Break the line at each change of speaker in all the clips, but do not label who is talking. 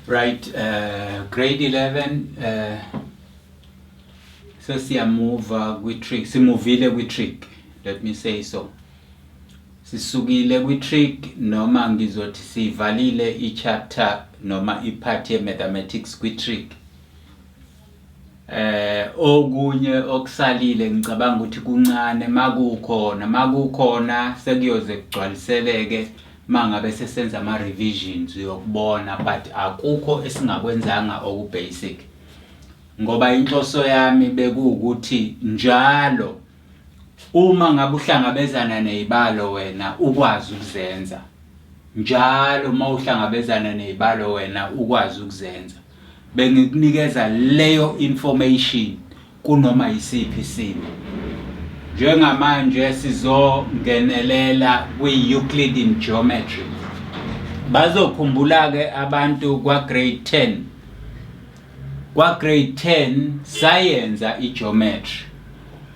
Right, grade 11 sesiyamuva kwi-trick, simuvile kwi-trick, let me say so. Sisukile kwi-trick noma ngizothi sivalile i-chapter noma i-part ye-mathematics kwi-trick. Okunye okusalile ngicabanga ukuthi kuncane makukhona sekuyoze kugcwaliseleke mangabe sesenza ama revisions uyokubona, but akukho esingakwenzanga okubasic ngoba inhloso yami bekuwukuthi njalo uma ngabe uhlangabezana nezibalo wena ukwazi ukuzenza, njalo uma uhlangabezana nezibalo wena ukwazi ukuzenza, bengikunikeza leyo information kunoma isiphi isimo. Njengamanje sizongenelela kwi-Euclidean geometry. Bazokhumbula ke abantu kwa grade 10. Kwa grade 10 sayenza i-geometry.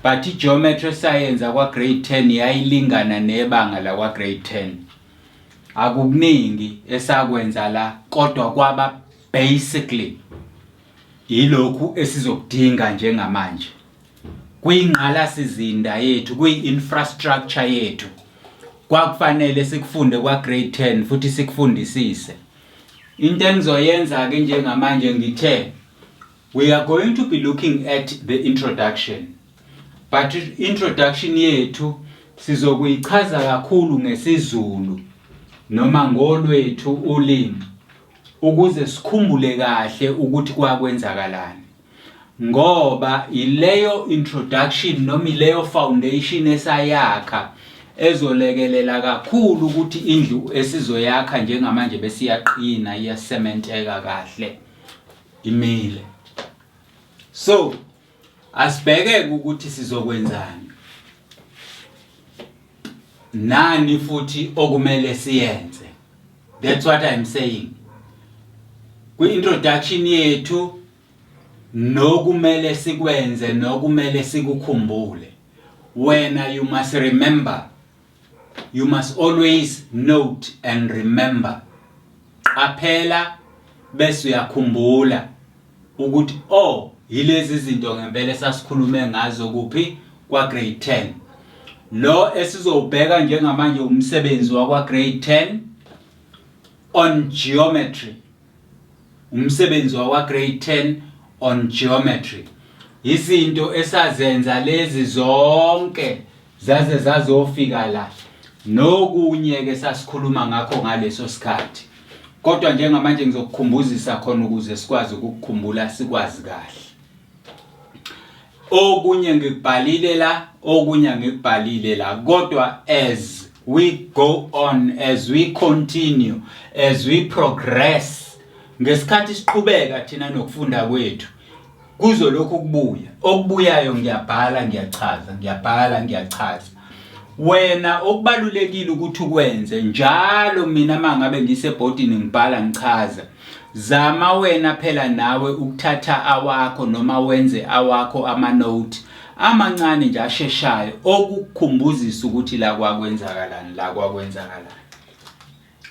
But i-geometry sayenza kwa grade 10 yayilingana nebanga la kwa grade 10. Akukuningi esakwenza la kodwa kwaba basically ilokhu esizokudinga njengamanje. Kuyingqalasizinda yethu, kuyi-infrastructure yethu. Kwakufanele sikufunde kwa grade 10 futhi sikufundisise. Into engizoyenza ke njengamanje ngithe we are going to be looking at the introduction. But introduction yethu sizokuyichaza kakhulu ngesiZulu noma ngolwethu ulimi ukuze sikhumbule kahle ukuthi kwakwenzakalani. Ngoba ileyo introduction noma ileyo foundation esayakha ezolekelela kakhulu ukuthi indlu esizoyakha njengamanje besiyaqina iyasementeka kahle imile. So asibheke ukuthi sizokwenzani nani futhi okumele siyenze. That's what I'm saying. Kwi-introduction yethu nokumele sikwenze nokumele sikukhumbule. Wena you must remember, you must always note and remember. Qaphela bese uyakhumbula ukuthi yilezi zinto ngempela esasikhulume ngazo kuphi kwa grade 10. Lo esizobheka njengamanje umsebenzi wakwa grade 10 on geometry. Umsebenzi wakwa grade 10 on geometry. Izinto esazenza lezi zonke zaze zazofika la. Nokunye ke sasikhuluma ngakho ngaleso sikhathi. Kodwa njengamanje ngizokukhumbuzisa khona ukuze sikwazi ukukukhumbula sikwazi kahle. Okunye ngikubhalile la, okunye ngikubhalile la. Kodwa as we go on, as we continue, as we progress, ngesikhathi siqhubeka thina nokufunda kwethu kuzolokhu kubuya. Okubuyayo ngiyabhala ngiyachaza, ngiyabhala ngiyachaza. Wena okubalulekile ukuthi ukwenze njalo mina mangabe ngisebhodini ngibhala ngichaza. Zama wena phela nawe ukuthatha awakho noma wenze awakho ama note amancane nje asheshayo okukukhumbuzisa ukuthi la kwakwenzakalani, la kwakwenzakalani.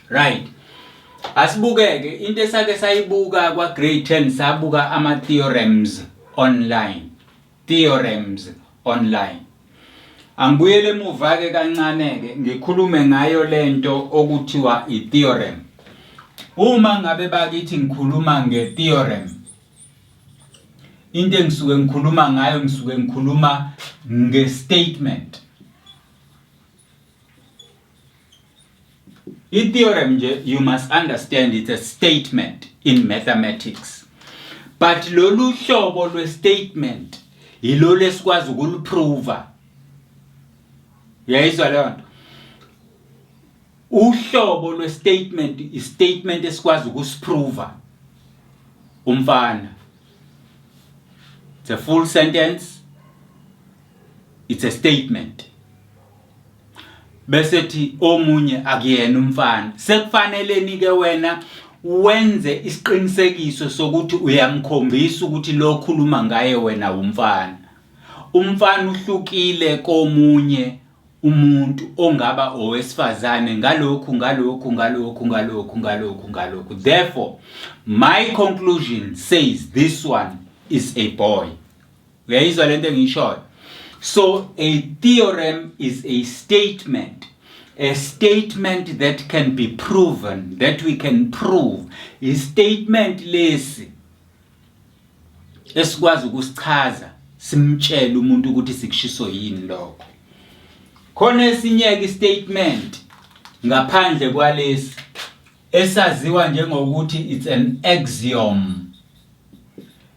Right. Asibukeke into esake sayibuka kwa grade 10 sabuka ama theorems online. Theorems online. Angibuyele emuva ke kancane ke ngikhulume ngayo lento okuthiwa i-theorem. Uma ngabe bakithi ngikhuluma nge-theorem, into engisuke ngikhuluma ngayo ngisuke ngikhuluma nge-statement. I-theorem nje you must understand it's a statement in mathematics. But lolu hlobo lwe-statement yilolu esikwazi ukuluprove. Yayizwa leyo nto. Uhlobo lwe-statement i-statement esikwazi ukusiprove. Umfana. It's a full sentence. It's a statement. Bese thi omunye akuyena umfana. Sekufanele nike wena wenze isiqinisekiso sokuthi uyamkhombisa ukuthi lo khuluma ngaye wena umfana. Umfana uhlukile komunye umuntu ongaba owesifazane ngalokhu. Therefore, my conclusion says this one is a boy. Uyayizwa lento engishoyo? So a theorem is a statement that can be proven, that we can prove. A statement lesi esikwazi ukusichaza simtshele umuntu ukuthi sikushiso yini lokho. Khona esinye statement ngaphandle kwalesi esaziwa njengokuthi it's an axiom.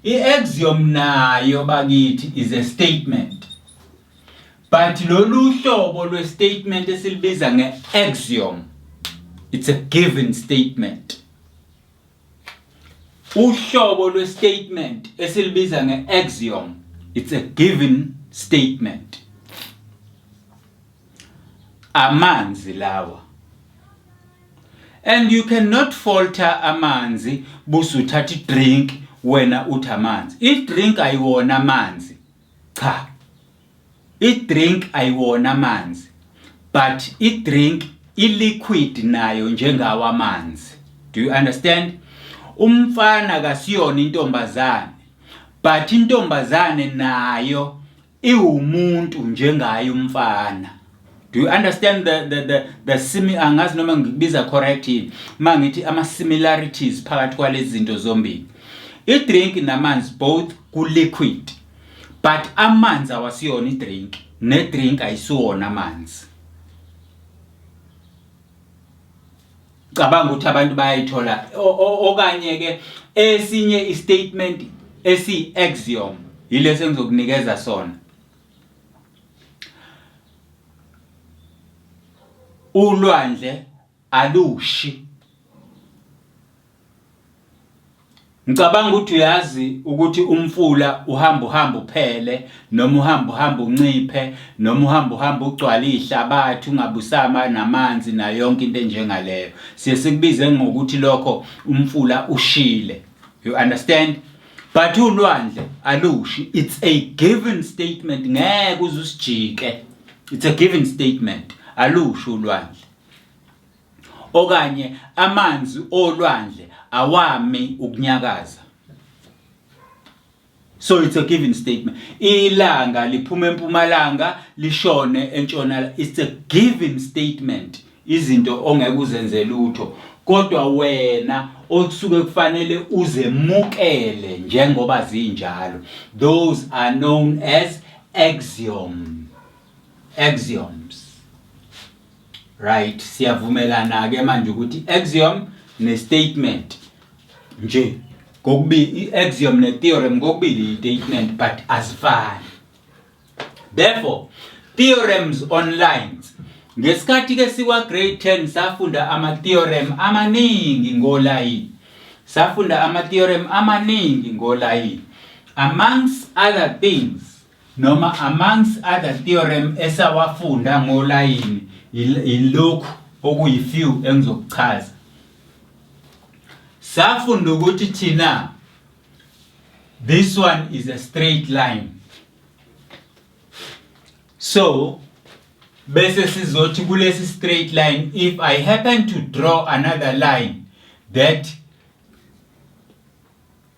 I-axiom nayo bakithi is a statement. But lolu hlobo lwe-statement esilibiza nge-axiom, it's a given statement. Uhlobo lwe-statement esilibiza nge-axiom, it's a given statement. Amanzi lawa. And you cannot falter amanzi busuthathi drink wena uthi amanzi. I-drink ayiwona amanzi. Cha. I-drink ayiwona amanzi. But i-drink i-liquid nayo njengawa amanzi. Do you understand? Umfana kasiyona intombazane. But intombazane nayo iwumuntu njengaye umfana. Do you understand the angazi noma ngikubiza correctly mangithi ama similarities phakathi kwalezi zinto zombili. I-drink namanzi both ku liquid. But amanzi awasiyona i-drink, ne-drink ayisiwona amanzi. Cabanga ukuthi abantu bayayithola okanye ke esinye i-statement esi-axiom yilesi engizokunikeza sona. Ulwandle alushi. Ngicabanga ukuthi uyazi ukuthi umfula uhamba uphele noma uhamba unciphe noma uhamba ugcwala ihlabathi ungabusama namanzi na yonke into enjengaleyo. Siye sikubize ngokuthi lokho umfula ushile. You understand? But ulwandle alushi. It's a given statement. Ngeke uzusijike. It's a given statement. Alushi ulwandle. Okanye amanzi olwandle awami ukunyakaza. So it's a given statement. Ilanga liphuma empumalanga lishone entshonalanga. It's a given statement. Izinto ongeke uzenze lutho. Kodwa wena okusuke kufanele uzemukele njengoba zinjalo. Those are known as axioms. Right, siyavumelana ke manje ukuthi axiom ne statement nje kokubili i-axiom ne theorem kokubili i-statement but asifani. Therefore, theorems on lines. Ngesikhathi ke sikwa grade 10 safunda ama theorem amaningi ngolayini. Amongst other things noma amongst other theorem esawafunda ngolayini ilokhu okuyifew engizokuchaza. Safunda ukuthi thina this one is a straight line. So bese sizothi kulesi straight line, if I happen to draw another line that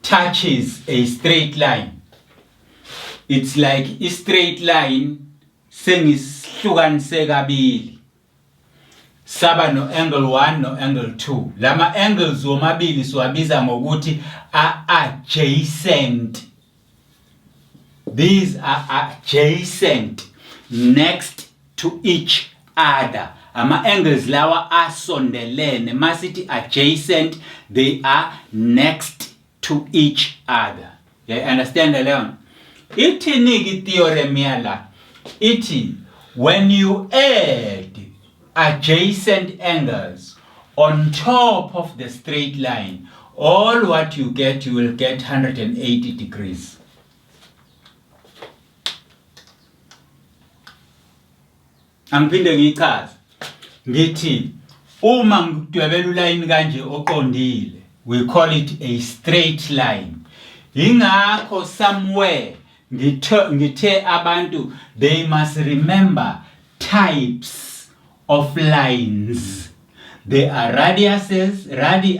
touches a straight line, it's like a straight line sengihlukanise kabili. Saba no angle 1 no angle 2. Lama angles womabili siwabiza ngokuthi adjacent. These are adjacent, next to each other. Ama angles lawa asondelene. Masithi adjacent, they are next to each other. You understand leon? Ithi niki theorem yala. Ithi when you add adjacent angles on top of the straight line, all what you will get 180 degrees. Angiphinde ngichaze ngithi uma ngidwebela uline kanje oqondile, we call it a straight line. Ingakho somewhere ngithe abantu they must remember types of lines. There are radiuses, radii,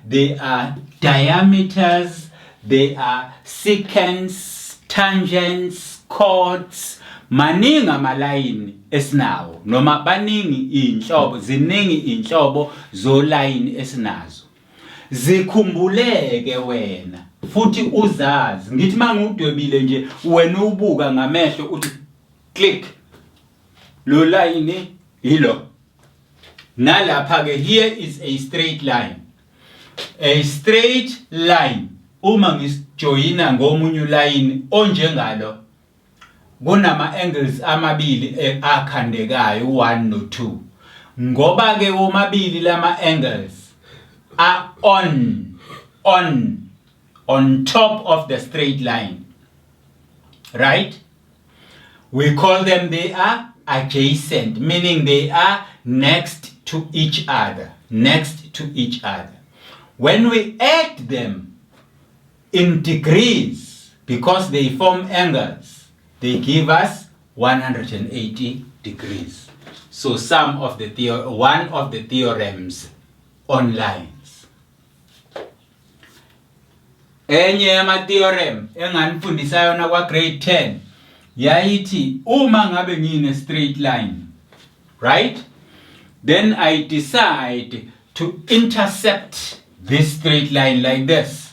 there are diameters, there are secants, tangents, chords. Maningi amalayini esinawo noma baningi inhlobo, ziningi inhlobo zolayini esinazo. Zikhumbuleke wena futhi uzazi. Ngithi mangudwebile nje wena ubuka ngamehlo uthi click lo line hilo. Nalapha ke here is a straight line. A straight line uma ngisjoyina ngomunye ulayini onjengalo kunama angles amabili akhandekayo 1 no 2. Ngoba ke omabili lama angles are on top of the straight line, right? We call them, they are adjacent, meaning they are next to each other, When we add them in degrees, because they form angles, they give us 180 degrees. So one of the theorems on lines. Enye yama theorem enganifundisa yona kwa grade 10 yayithi uma ngabe ngine straight line, right? Then I decide to intercept this straight line like this.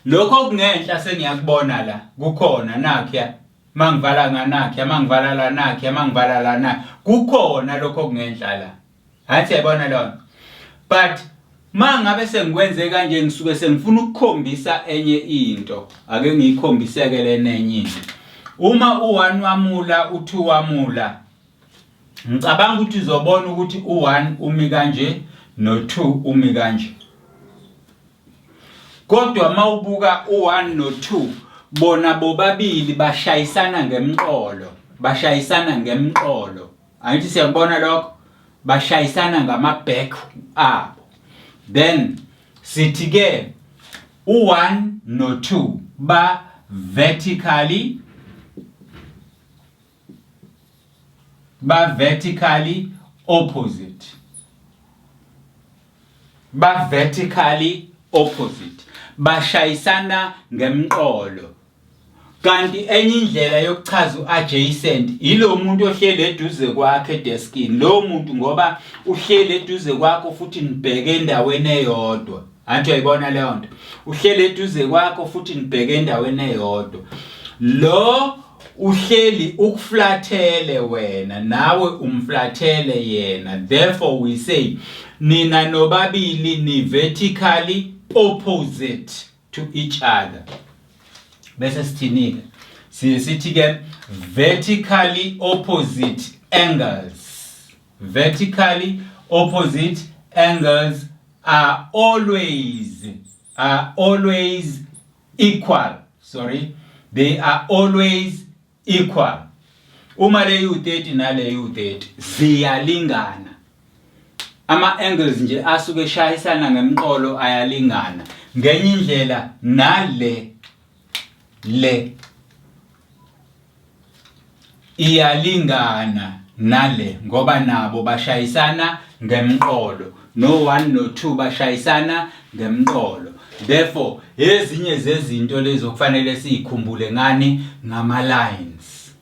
Lokho kungenhla sengiyakubona la kukhona nakhe mangivala nganakhe mangivala la nakhe mangivala la na kukhona lokho kungenhla la. Hathi yabona lona. But mangabe sengikwenze kanje ngisuke sengifuna ukukhombisa enye into. Ake ngikhombiseke lenenye into. Uma u1 wamula u2 wamula ngicabanga ukuthi uzobona ukuthi u1 umi kanje no2 umi kanje. Kodwa mawubuka u1 no2 bona bobabili bashayisana ngemqolo. Angithi siyabona lokho bashayisana ngama-back abo. Then sithi ke u1 no2 ba vertically opposite. Bashayisana ngemqolo. Kanti enye indlela yokuchaza u-adjacent ilo muntu ohleli eduze kwakhe edeskini. Lo muntu ngoba uhleli eduze kwakho futhi nibheke endaweni eyodwa. Anti uyayibona leyo nto. Uhleli eduze kwakho futhi nibheke endaweni eyodwa. Lo uhleli ukuflathele wena nawe umflathele yena. Therefore we say nina nobabili ni vertically opposite to each other. Bese sithini sithi ke vertically opposite angles. Vertically opposite angles are always equal. They are always equal. Uma le u30 nale u30 ziyalingana. Ama angles nje asuke eshayisana ngemqolo ayalingana. Ngenye indlela nale iyalingana nale ngoba nabo bashayisana ngemqolo. No 1 no 2 bashayisana ngemqolo. Therefore ezinye zezinto lezo kufanele sikhumbule ngani ngama lines.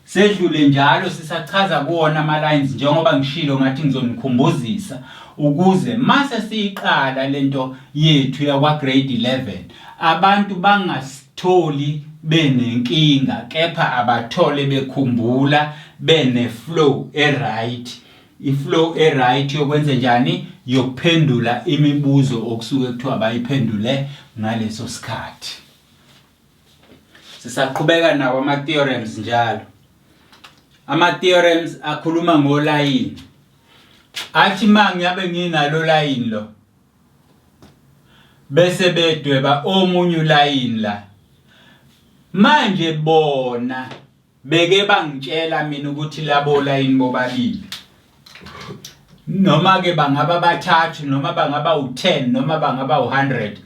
Sedlule njalo sisachaza kuona ama lines njengoba ngishilo ngathi ngizonikhumbuzisa ukuze mase siyiqala lento yethu yakwa grade 11 abantu bangasitholi benenkinga kepha abathole bekhumbula bene flow right. I-flow right yokwenza njani yokuphendula imibuzo okusuke kuthiwa bayiphendule ngaleso sikhathi. Sisaqhubeka nawo ama theorems njalo. Ama theorems akhuluma ngolayini. Athi mangiyabe nginalo layini lo bese bedweba omunye ulayini la. Manje bona beke bangitshela mina ukuthi labo layini bobabili noma ke bangaba bathathu noma bangaba u10 noma bangaba u100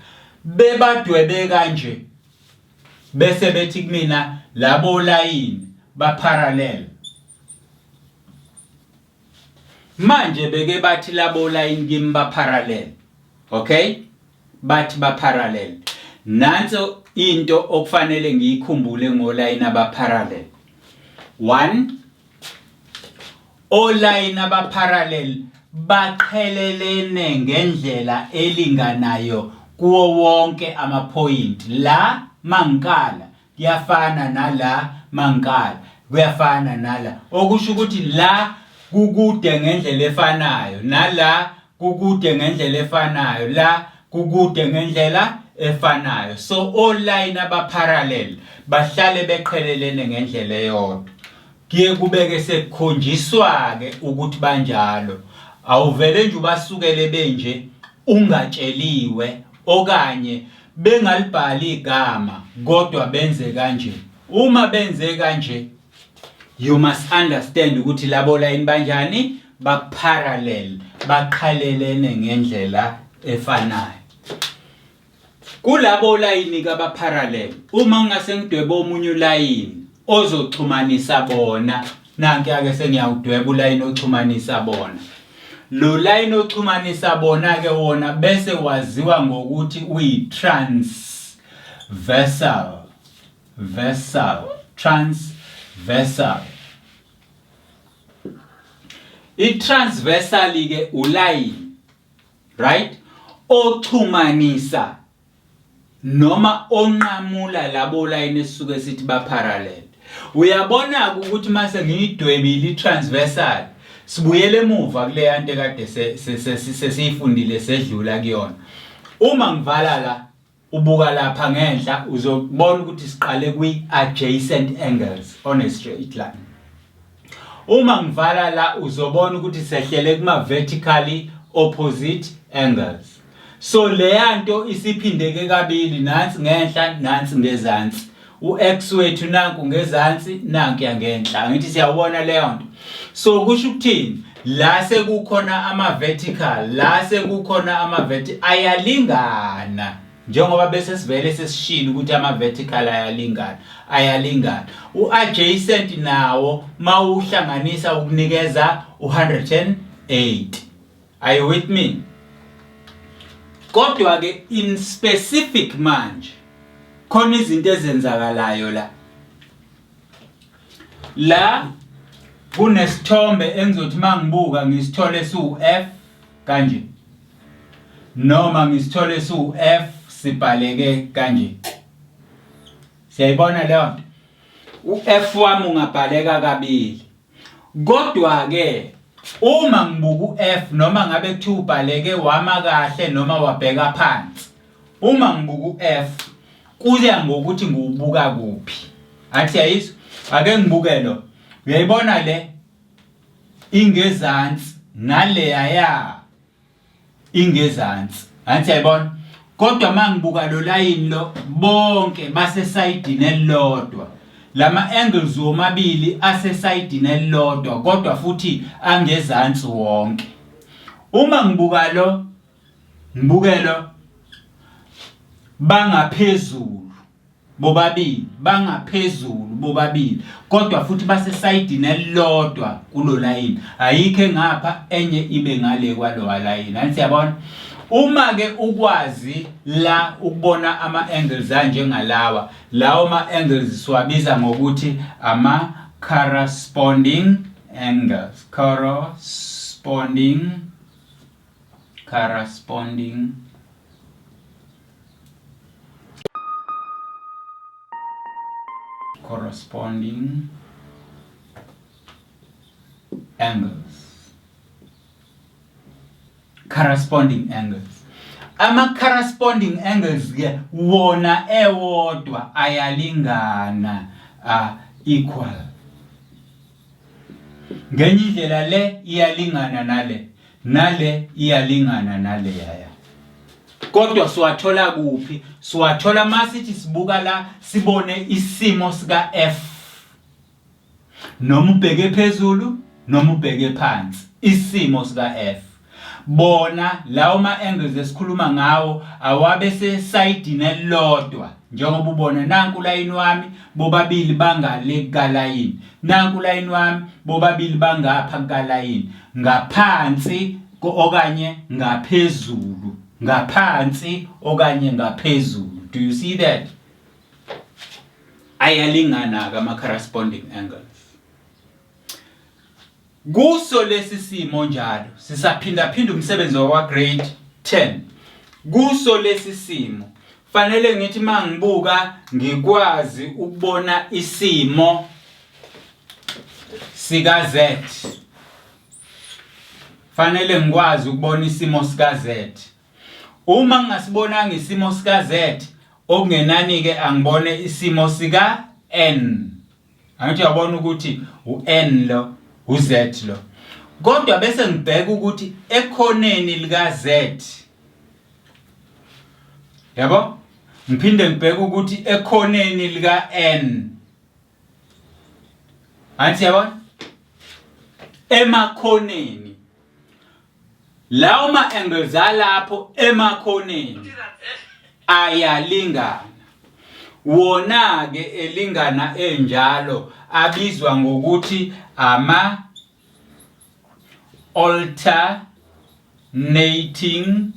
bebadwebe kanje bese bethi kumina labo line ba parallel. Manje beke bathi labo line kimi ba parallel. Okay? Bathi ba parallel. Nanso into okufanele ngiyikhumbule ngoline aba parallel. 1, oline aba parallel baqhelelene ngendlela elinganayo kuwo wonke ama point. La mankala kuyafana nala mankala kuyafana nala, okusho ukuthi la kukude ngendlela efanayo nala kukude ngendlela efanayo, la kukude ngendlela efanayo. So oline aba parallel bahlale beqhelelene ngendlela eyodwa. Kuye kubeke sekukhonjiswa ke ukuthi banjalo. Awuvele nje ubasukele benje ungatsheliwe okanye bengalibhali igama kodwa benze kanje. Uma benze kanje, you must understand ukuthi labo line banjani, ba parallel, baqhelelene ngendlela efanayo. Kulabo line ka ba parallel, uma ngase ngidwebe omunye uline ozoxhumanisa bona, nanke ake sengiyawudweba uline oxhumanisa bona. Lo line oxhumanisa bona ke wona bese waziwa ngokuthi transversal. Transversal. I-transversal ke uline, right, oxhumanisa noma onqamula labo line esisuke sithi ba parallel. Uyabona ukuthi mase ngiyidwebile i-transversal, sibuyele emuva kule yanto ekade sesifundile sedlula kuyona. Uma ngivala la ubuka lapha ngenhla uzobona ukuthi siqale kwi-adjacent angles on a straight line. Uma ngivala la uzobona ukuthi sehlele kuma-vertically opposite angles. So le yanto isiphindeke kabili, nansi ngenhla nansi ngezansi. U-x wethu nanku ngezansi nanku yangenhla. Ngithi siyawubona leyo nto. So kusho ukuthini? La sekukhona ama-vertical, la sekukhona ama-vertical ayalingana. Njengoba bese sivele sesishilo ukuthi ama-vertical ayalingana. U-adjacent nawo mawuhlanganisa ukunikeza 108. Are you with me? Kodwa ke in specific manje khona izinto ezenzakalayo la. La kunesithombe engizothi mangibuka ngisithole su-F kanje, noma ngisithole su-F sibhaleke kanje. Siyayibona leyo nto? U-F wami ungabhaleka kabili. Kodwa ke uma ngibuka u-F noma ngabe kuthiwa ubhaleke wama kahle noma wabheka phansi, uma ngibuka u-F kuya ngokuthi ngiwubuka kuphi. Athi yayizwa? Ake ngibuke lo. Uyayibona le ingezansi nale yaya ingezansi. Athi yayibona? Kodwa mangibuka lo line lo bonke base side nelodwa. Lama angles womabili ase side nelodwa kodwa futhi angezansi wonke. Uma ngibuka lo ngibukelo bangaphezulu bobabili kodwa futhi base side nelodwa kulo line. Ayikho ngapha enye ibe ngale kwalo line. Anti siyabona? Uma ke ukwazi la ukubona ama angles anjengalawa, lawo ma angles siwabiza ngokuthi ama corresponding angles. Corresponding corresponding angles. Ama corresponding angles ke wona ewodwa ayalingana, equal. Ngenye indlela le iyalingana nale iyalingana nale yaya. Kodwa siwathola kuphi? Siwathola masithi sibuka la sibone isimo sika F. Noma ubheke phezulu noma ubheke phansi, isimo sika F. bona lawo ma-angles esikhuluma ngawo awabe sesayidini elilodwa njengoba ubona nanku ulayini wami bobabili bangale kalayini, nanku ulayini wami bobabili bangapha kalayini, ngaphansi okanye ngaphezulu, ngaphansi okanye ngaphezulu. Do you see that? Ayalingana ama corresponding angles. Kuso lesi simo njalo sisaphinda umsebenzi wa grade 10. Kuso lesi simo fanele ngithi mangibuka ngikwazi ukubona isimo sika Z. Fanele ngikwazi ukubona isimo sika Z. Uma ngingasibonanga isimo sika Z, okungenani ke angibone isimo sika N. Angithi uyabona ukuthi uN lo uZ lo. Kodwa bese ngibheka ukuthi ekhoneni lika Z. Yabo? Ngiphinde ngibheka ukuthi ekhoneni lika N. Angithi yabona? Emakhoneni. Lawo ma-angles alapho emakhoneni ayalingana. Wona ke elingana enjalo abizwa ngokuthi ama alternating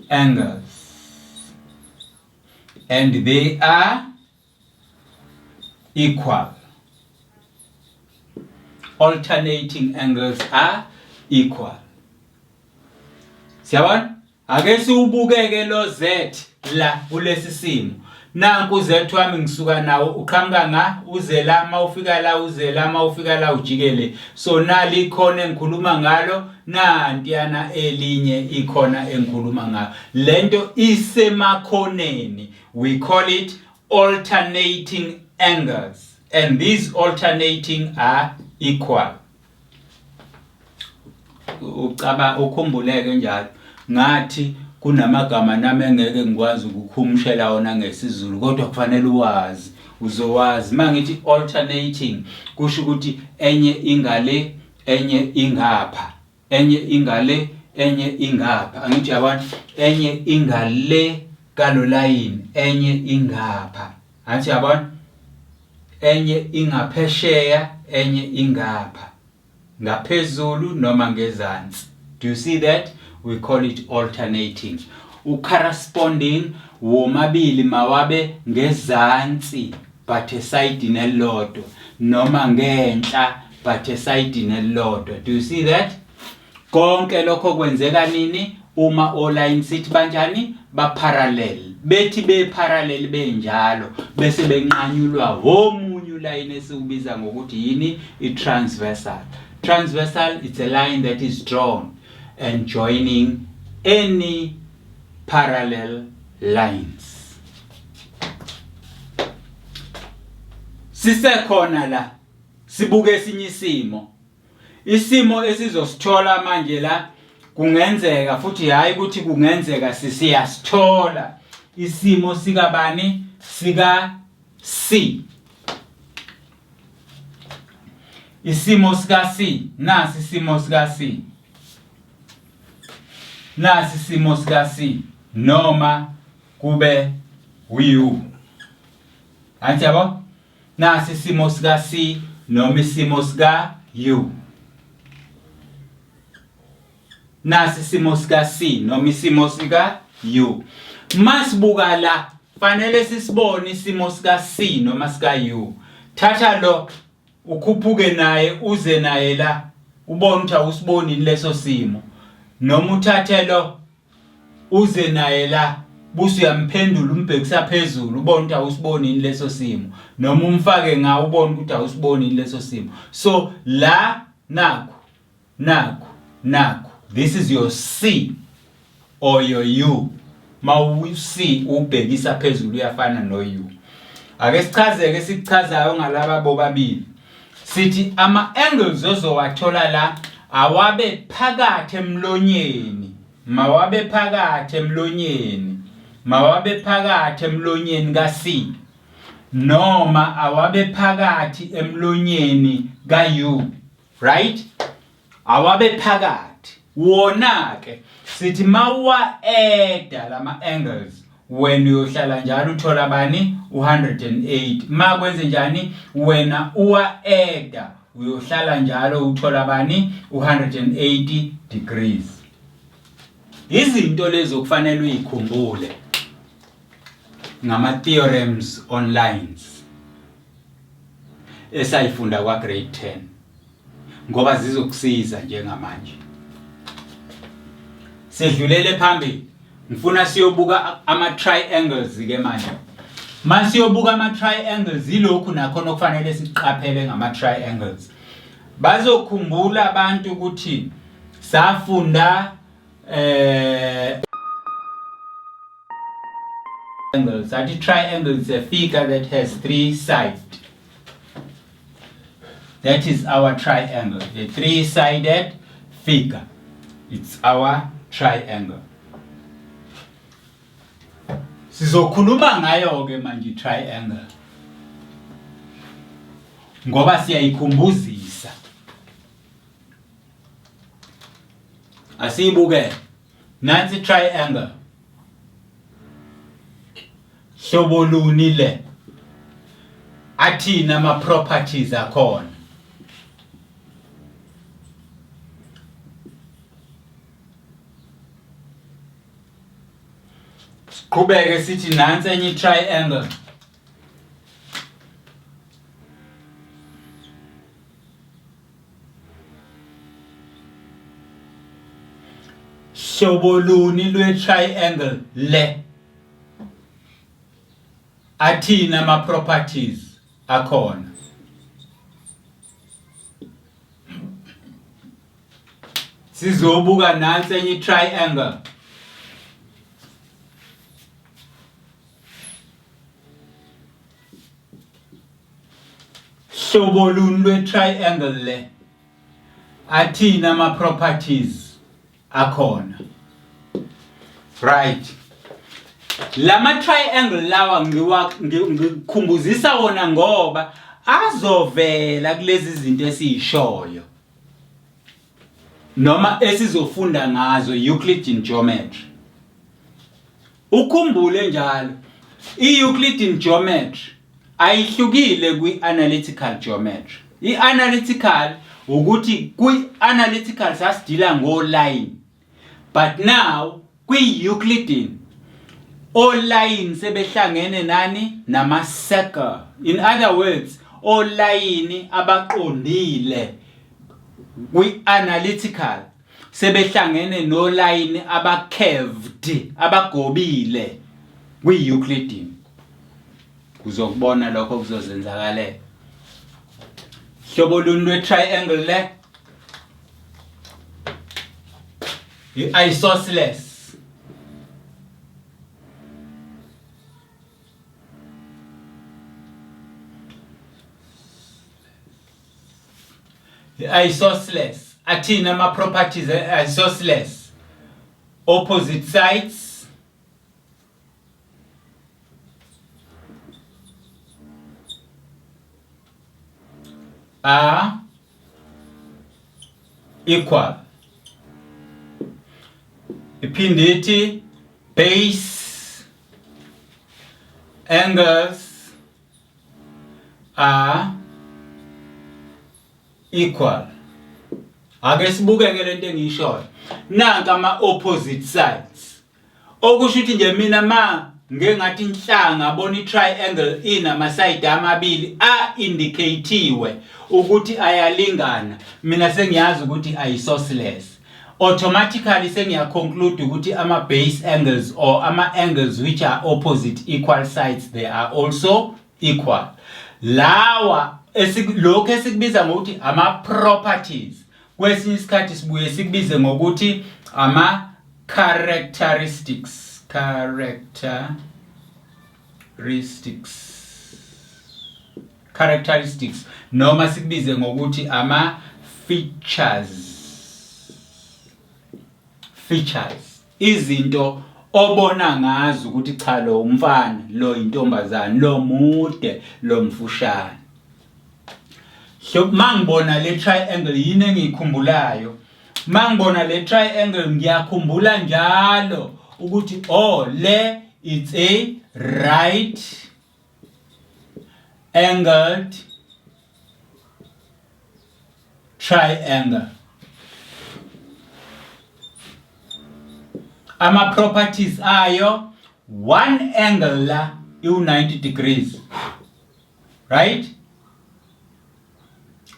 angles, and they are equal. Alternating angles are equal. Siyabona? Ake siubukeke lo Z la kulesi simo. Nanku Z wami ngisuka nawo uqhamuka nga uze la mawufika la uze la mawufika la ujikele. So nali ikhona engikhuluma ngalo, nantiyana elinye ikhona engikhuluma ngalo. Lento isemakhoneni. We call it alternating angles, and these alternating are equal. Ucaba ukhumbuleke njalo ngathi kunamagama nami engeke ngikwazi ukukhumshela wona ngesizulu, kodwa kufanele uwazi, uzowazi. Mangithi alternating kusho ukuthi enye ingale enye ingapha, enye ingale enye ingapha. Angithi yabona, enye ingale kalo line enye ingapha. Angithi yabona, enye ingaphesheya enye ingapha, ngaphezulu noma ngezansi. Do you see that? We call it alternating. Corresponding womabili mawabe ngezansi but esayidini elilodwa, noma ngenhla but esayidini elilodwa. Do you see that? Konke lokho kwenzeka nini uma o-line sithi banjani? Ba-parallel. Bethi be-parallel benjalo bese benqanyulwa omunye ulayini esiubiza ngokuthi yini? I-transversal. Transversal, it's a line that is drawn and joining any parallel lines. Sisekhona la sibuke esinye isimo. Isimo esizosithola manje la kungenzeka futhi hayi ukuthi kungenzeka siyasithola isimo sika bani? Sika C. Isimo sika C, nasi isimo sika C. Nasi isimo sika C noma kube U. Anti yabo? Nasi isimo sika C noma isimo sika U. Nasi isimo sika C noma isimo sika U. Masibuka la fanele sisibone isimo sika C noma sika U. Thatha lo ukhuphuke naye uze naye la ubone ukuthi awusiboni leso simo, noma uthathe lo uze naye la busu yamphendula umbhekisa phezulu ubone ukuthi awusiboni leso simo, noma umfake ngawo ubone ukuthi awusiboni leso simo. So la naku this is your C or your U. Mawu C ubhekisa phezulu uyafana no U. Ake sichazeke sikuchazayo ngalaba bobabili. Sithi ama-angles ozowathola la awabe phakathi emlonyeni. Mawabe phakathi emlonyeni. Mawabe phakathi emlonyeni ka-C. Noma awabe phakathi emlonyeni ka-U. Right? Awabe phakathi. wona ke sithi mawa add lama angles wena uyohlala njalo uthola bani 108 makwenze njani wena uwa add uyohlala njalo uthola bani 180 degrees. Izinto lezo kufanele uyikhumbule ngama theorems on lines esayifunda kwa grade 10 ngoba zizokusiza njengamanje. Sedlulele phambili ngifuna siyobuka ama triangles ke manje. Masiyobuka ama triangles ilokhu nakhona okufanele siqaphele ngama triangles. Bazokhumbula abantu ukuthi safunda angles. That triangle is a figure that has 3 sides. That is our triangle, a 3-sided figure. It's our triangle. Sizokhuluma ngayo ke manje triangle. Ngoba siyayikhumbuzisa. Asibuke. Nansi triangle. Hlobo luni le. Athina ama properties akhona. Qhubeke sithi nansi enye triangle. Hlobo luni lwe triangle le. Athina ama properties akhona. Sizobuka nansi enye triangle. Hlobo luni lwe triangle le. Athina ama properties akhona. Right. Lama triangle lawa ngikhumbuzisa wona ngoba azovela kulezi zinto esizishoyo noma esizofunda ngazo Euclidean geometry. Ukhumbule njalo iEuclidean geometry ayihlukile kwi-analytical geometry. I-analytical ukuthi kwi-analytical sasidila ngo-line, but now kwi-Euclidean all-line sebehlangene nani nama-circle. In other words, all-line abaqondile kwi-analytical sebehlangene no-line aba-curved abagobile kwi-Euclidean. Uzokubona lokho kuzozenzakala. Hlobo luni lwe triangle le. I-isosceles. Isosceles. Athina ama properties isosceles. Opposite sides. Are equal. Iphinditi base angles are equal. Ake sibuke ke lento engiyishoyo. Nanka ama opposite sides. Okusho ukuthi nje mina ngeke ngathi inhlanga bona i-triangle inama side amabili indicateiwe ukuthi ayalingana. Mina sengiyazi ukuthi isosceles. Automatically sengiyaconclude ukuthi ama base angles or ama angles which are opposite equal sides they are also equal. Lawa lokho esikubiza ngokuthi ama properties. Kwesinye isikhathi sibuye sikubize ngokuthi ama characteristics. Characteristics noma sikubize ngokuthi ama features izinto obona ngazo ukuthi cha lo umfana lo intombazana lo mude lo mfushane. Mangibona le triangle yini engikhumbulayo mangibona le triangle ngiyakhumbula njalo ukuthi le it's a right angled triangle. Ama properties ayo, one angle la u90 degrees, right?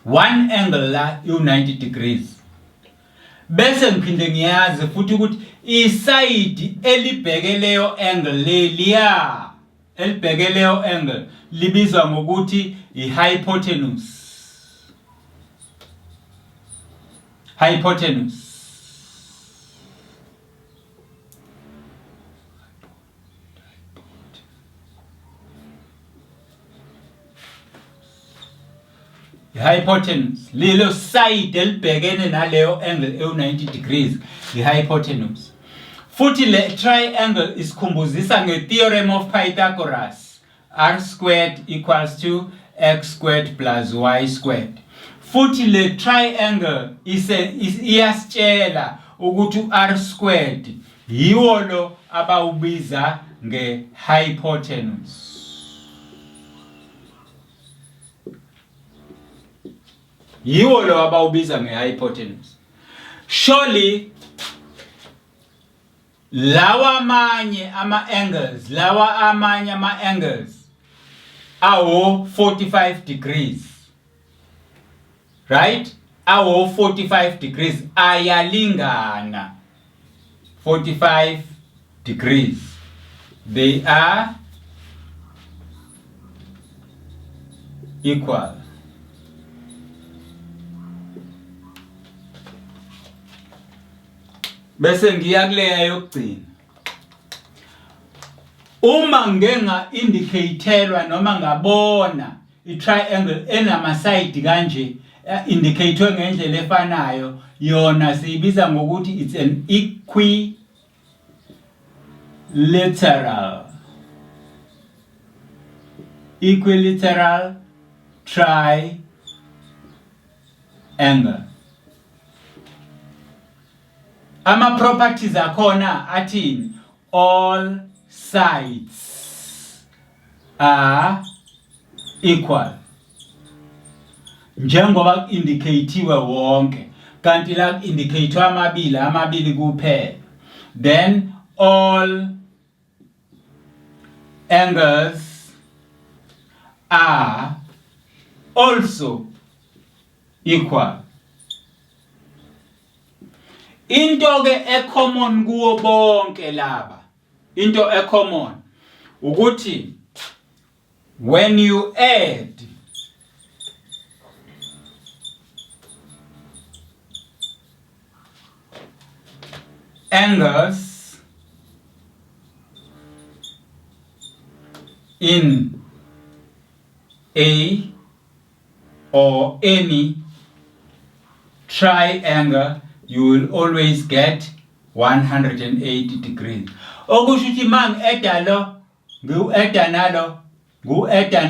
One angle la u90 degrees. Bese ngiphinde ngiyazi futhi ukuthi iside elibhekeleyo angle leliya elibhekeleyo angle libizwa ngokuthi ihypotenuse. Hypotenuse. Hypotenuse lelo side elibhekene naleyo angle e90 degrees hypotenuse. Futhi le triangle isikhumbuzisa ngetheorem of Pythagoras, r squared equals to x squared plus y squared. Futhi le triangle iyasitshela ukuthi r squared yiwo lo abawubiza ngehypotenuse. Yiwo lo abawubiza ngehypotenuse. Surely lawa amanye ama-angles awo 45 degrees, right? Awo 45 degrees ayalingana. 45 degrees, they are equal. Bese ngiya kuleya yokugcina. Uma ngenga indicateelwa noma ngabona i-triangle enama side kanje indicatwe ngendlela efanayo, yona siyibiza ngokuthi it's an equilateral triangle. Ama properties akhona athini? All sides are equal. Njengoba indicatiwe wonke, kanti la indicate amabili kuphela. Then all angles are also equal. Into ke common kuwo bonke laba, into common ukuthi when you add angles in a or any triangle, you will always get 180 degrees. Okusho ukuthi mang edda lo ngu-edda nalo ngu-edda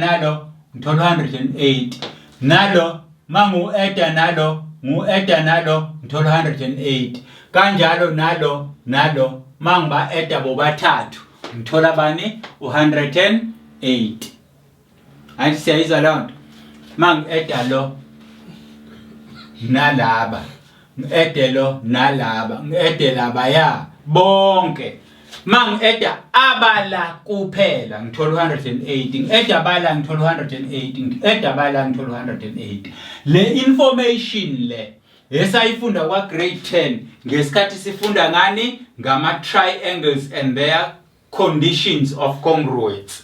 ngithola 180, nalo mangu-edda nalo ngithola 180, kanjalo nalo mangiba edda bobathathu ngithola bani 180. Anti siyayizwa lonto? Mangi-edda lo nalaba ngedelo nalaba ngedela ya bonke, mangi-edda abala kuphela ngithola 180, ngedda abala ngithola 180, ngedda abala ngithola 180. Le information le esayifunda kwa grade 10 ngesikhathi sifunda ngani ngama triangles and their conditions of congruence.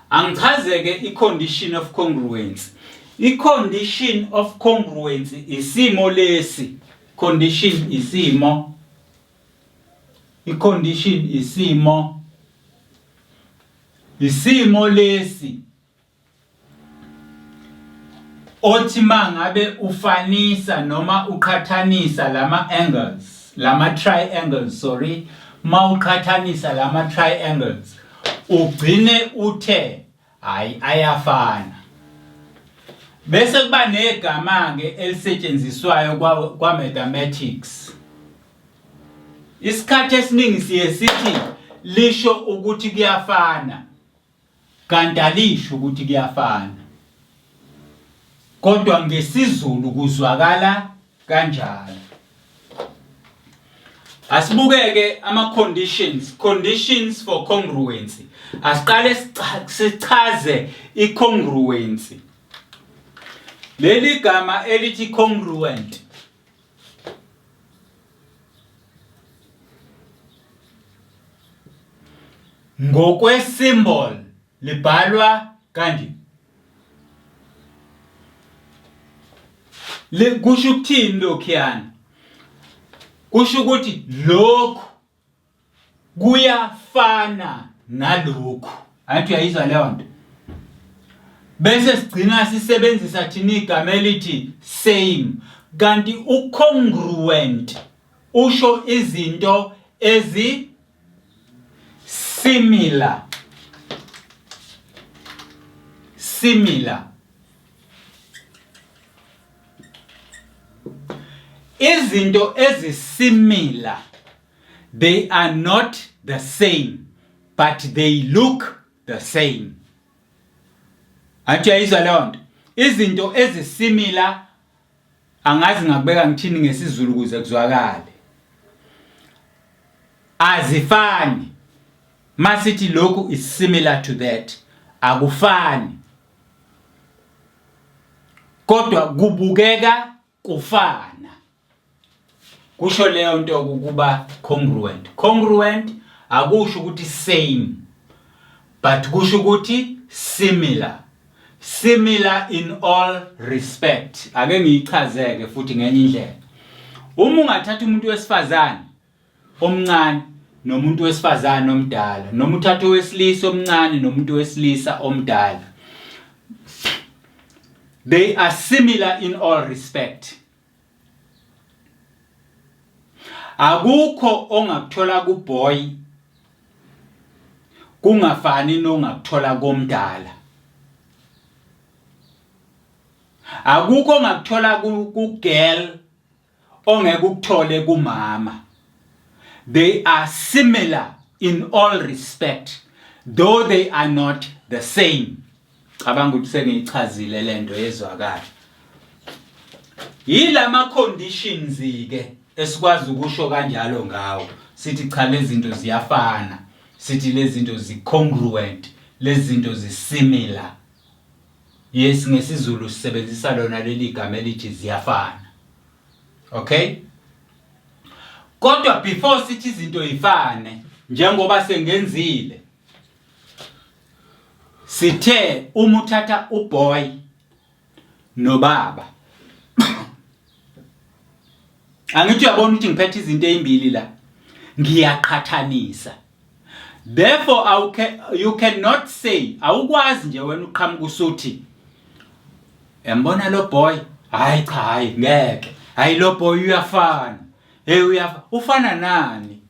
Angichazeke i-condition of congruence. I-condition of congruence isimo lesi. Condition isimo. I-condition isimo. Isimo lesi othi mangabe ufanisa noma uqhathanisa lama triangles, ma uqhathanisa lama triangles ugcine uthe ayafana. Bese kuba negama ke elisetshenziswayo kwa mathematics. Isikhathi esiningi siye sithi lisho ukuthi kuyafana kanti alisho ukuthi kuyafana. Kodwa ngesiZulu kuzwakala kanjalo. Asibukeke ama conditions for congruency. Asiqale sichaze i-congruency. Leli gama elithi congruent ngokwe symbol libhalwa kanje. Kusho ukuthini lokhuyana? Kusho ukuthi lokhu kuyafana nalokhu. Athi uyayizwa leyo nto? Bese sigcina sisebenzisa thina igama elithi same. Kanti ucongruent usho izinto ezi similar. Izinto ezisimilar, they are not the same, but they look the same. Athi uyayizwa leyo nto? Izinto ezisimilar, angazi ngakubeka ngithini ngesiZulu kuze kuzwakale, azifani. Masithi lokhu is similar to that, akufani. Kodwa kubukeka kufana. Kusho leyo nto ukuba congruent. Congruent akusho ukuthi same, but kusho ukuthi similar. Similar in all respect. Ake ngiyichazeke futhi ngenye indlela. Uma ungathatha umuntu wesifazane omncane nomuntu wesifazane omdala, noma uthatha owesilisa omncane nomuntu wesilisa omdala, they are similar in all respect. Akukho ongakuthola kuboy kungafani nongakuthola komdala. Akukho ongakuthola ku-girl ongeke ukuthole kumama. They are similar in all respect, though they are not the same. Cabanga ukuthi sengiyichazile lento yezwakala. Yilama conditions ke esikwazi ukusho kanjalo ngawo. Sithi cha lezi zinto ziyafana, sithi lezi zinto zi-congruent, lezi zinto zi-similar. Yes, ngesiZulu sisebenzisa lona leli gama elithi ziyafana. Okay? Kodwa before sithi izinto yifane, njengoba sengenzile, sithe uma uthatha uboy nobaba. Angithi uyabona ukuthi ngiphethe izinto ezimbili la, ngiyaqhathanisa. Therefore you cannot say, awukwazi nje wena uqhamuka usuthi yambona lo boy, hayi cha hayi ngeke, hayi lo boy uyafana, hey ufana nani?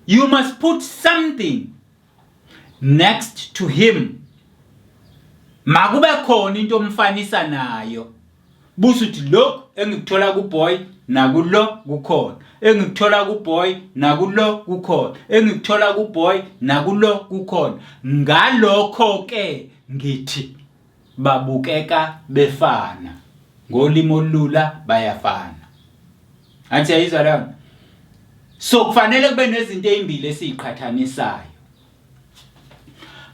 You must put something next to him. Makube khona into omfanisa nayo. Buso uthi lo engikuthola ku boy nakulo kukhona, engikuthola ku boy nakulo kukhona, engikuthola ku boy nakulo kukhona. Ngalokho ke ngithi babukeka befana, ngolimi olula bayafana. Athi ayizwa leyo. So kufanele kube nezinto ezimbili esiqhathanisayo.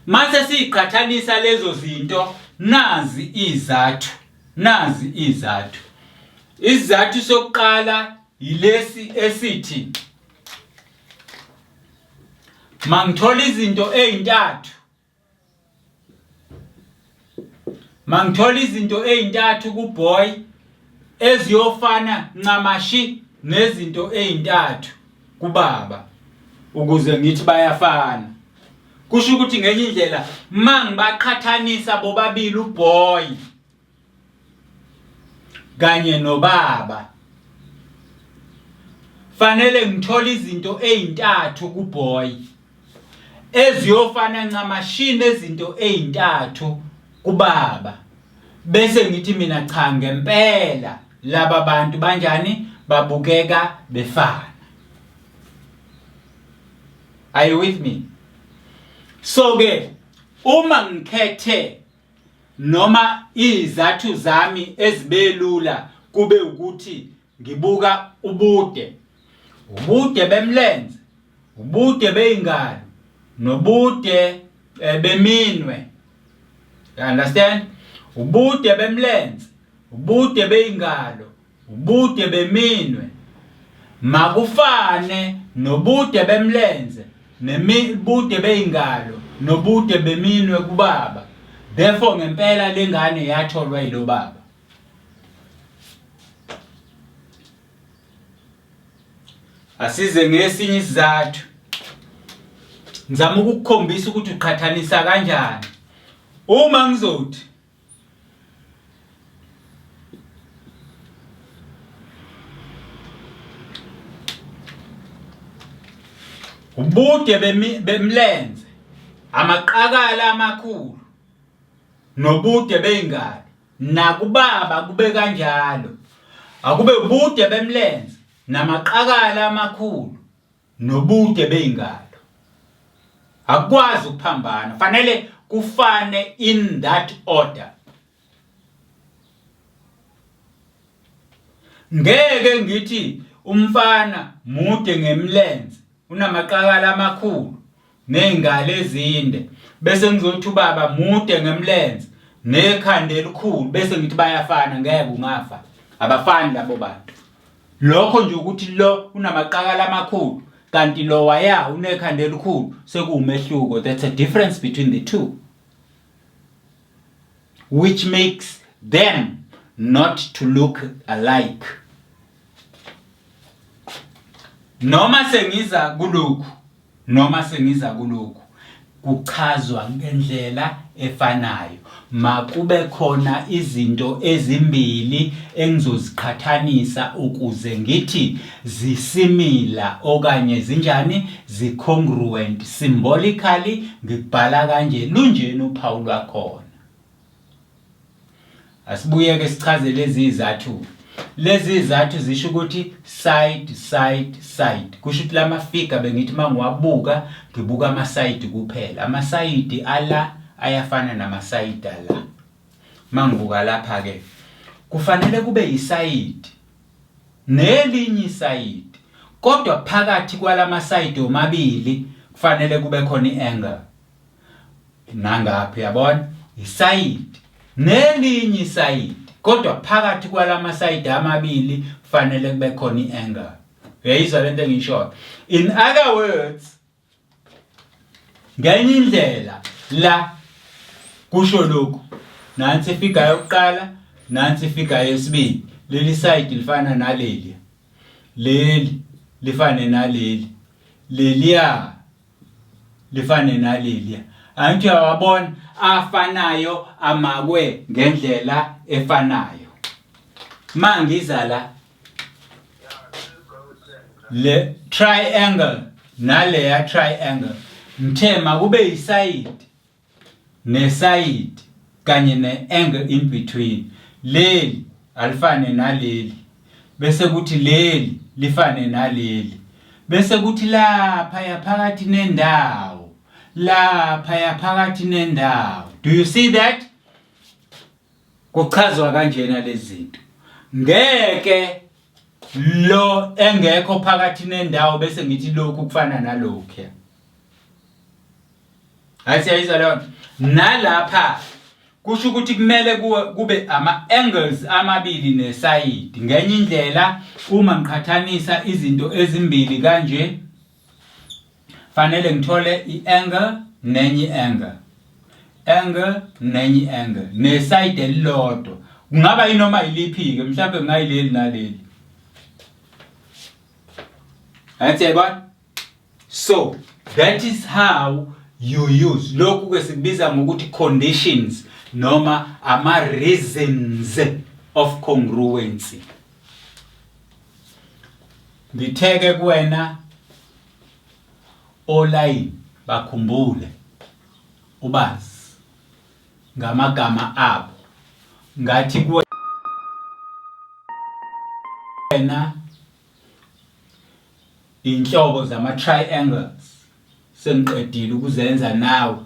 Mase siqhathanisa lezo zinto, nazi izathu. Izathu sokuqala yilesi esithi mangithola izinto ezintathu. Mangithola izinto ezintathu ku boy eziyofana ncamashi nezinto ezintathu kubaba ukuze ngithi bayafana. Kusho ukuthi ngenye indlela mangibaqhathanisa bobabili uboy kanye nobaba, fanele ngithola izinto ezintathu ku boy eziyofana ncamashi nezinto ezintathu kubaba. bese ngithi mina cha ngempela laba bantu banjani babukeka befana. Are you with me? So ke uma ngikhethe noma izathu zami ezibelula kube ukuthi ngibuka ubude bemlenze, ubude beingalo, nobude beminwe. You understand? Ubude bemlenze, ubude beingalo, ubude beminwe makufane nobude bemlenze, ubude beingalo, nobude beminwe kubaba. Therefore ngempela lengane yatholwa yilo baba. Asize ngesinye isizathu. Ngizama ukukukhombisa ukuthi uqhathanisa kanjani. Uma ngizothi ubude bemlenze, amaqakala amakhulu, nobude beingalo, nakubaba kube kanjalo. Akube ubude bemlenze, namaqakala amakhulu, nobude beingalo. Akwazi ukuphambana, fanele kufane in that order. Ngeke ngithi umfana mude ngemlenze, unamaqakala amakhulu neingalo ezinde, bese ngizothi ubaba mude ngemlenze nekhanda elikhulu bese ngithi bayafana. Ngeke ungafa, abafani labo bantu. Lokho nje ukuthi lo unamaqakala amakhulu kanti lo waya unekhanda elikhulu sekuwumehluko. That's a difference between the two, which makes them not to look alike. Noma sengiza kulokhu kuchazwa ngendlela efanayo. Makube khona izinto ezimbili engizoziqhathanisa ukuze ngithi zisimila okanye zinjani, zicongruent. Symbolically ngikubhala kanje, lunjeni uphawu lwakhona. Asibuye ke sichaze lezi izathu. Lezi izathu zisho ukuthi side side side. Kusho ukuthi lama figure bengithi mangiwabuka ngibuka ama side kuphela. Ama side ala ayafana nama side ala. Mangibuka lapha ke kufanele kube iside nelinye iside, kodwa phakathi kwalama side omabili kufanele kube khona iangle. Nangapha yabona iside nelinye iside, kodwa phakathi kwalama side amabili kufanele kube khona iangle. Uyayizwa lento engisho? In other words, ngenye indlela la kusho lokhu, nansi ifigure yokuqala, nansi ifigure yesibili. Leli side lifana naleli, leli lifane naleli, leliya lifane naleli. Angithi uyawabona afanayo amakwe ngendlela efanayo. Mangiza la le triangle naleya triangle, ngithe makube iside neside kanye neangle in between. Leli alifane naleli, bese kuthi leli lifane naleli, bese kuthi lapha yaphakathi nendawo, lapha yaphakathi nendawo. Do you see that? Kuchazwa kanjena lezi zinto. Ngeke lo engekho phakathi nendawo bese ngithi lokhu kufana nalokho. Ayisiyayizwa leyo. Nalapha kusho ukuthi kumele kube ama angles amabili neside. Ngenye indlela uma ngiqhathanisa izinto ezimbili kanje, fanele ngithole iangle nenye angle, angle nenye angle, neside elilodwa. Kungaba inoma iliphi ke, mhlawumbe ngayileli naleli. Ayitheba? So that is how you use lokhu ke sikubiza ngokuthi conditions noma ama reasons of congruency. Ngitheke kuwena online bakhumbule ubazi ngamagama abo, ngathi kuwena inhlobo zama triangles sengiqedile ukuzenza nawe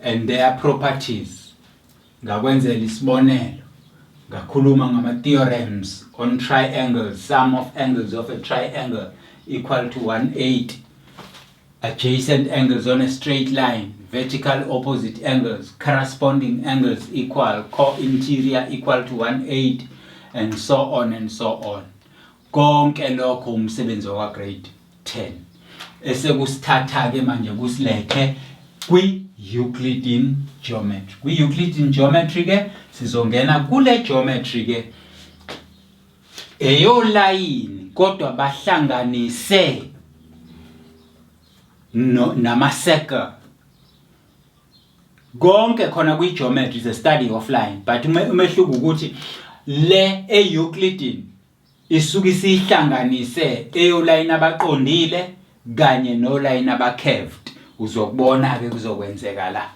and their properties. Ngakwenzela isibonelo, ngakhuluma ngama theorems on triangles. Sum of angles of a triangle equal to 180. Adjacent angles on a straight line, vertical opposite angles, corresponding angles equal, co-interior equal to 180, and so on and so on. Konke lokho umsebenzi wa grade 10. Esekusithatha ke manje kusilethe kwi-Euclidean geometry. Kwi-Euclidean geometry ke sizongena kule geometry ke eyolayini kodwa bahlanganise nama circle. Konke khona kwi-geometry is a study of line, but umehluko ukuthi le e-Euclidean isuke isihlanganise eyolayini abaqondile kanye nolayini aba curved. Uzokubona ke kuzokwenzeka la.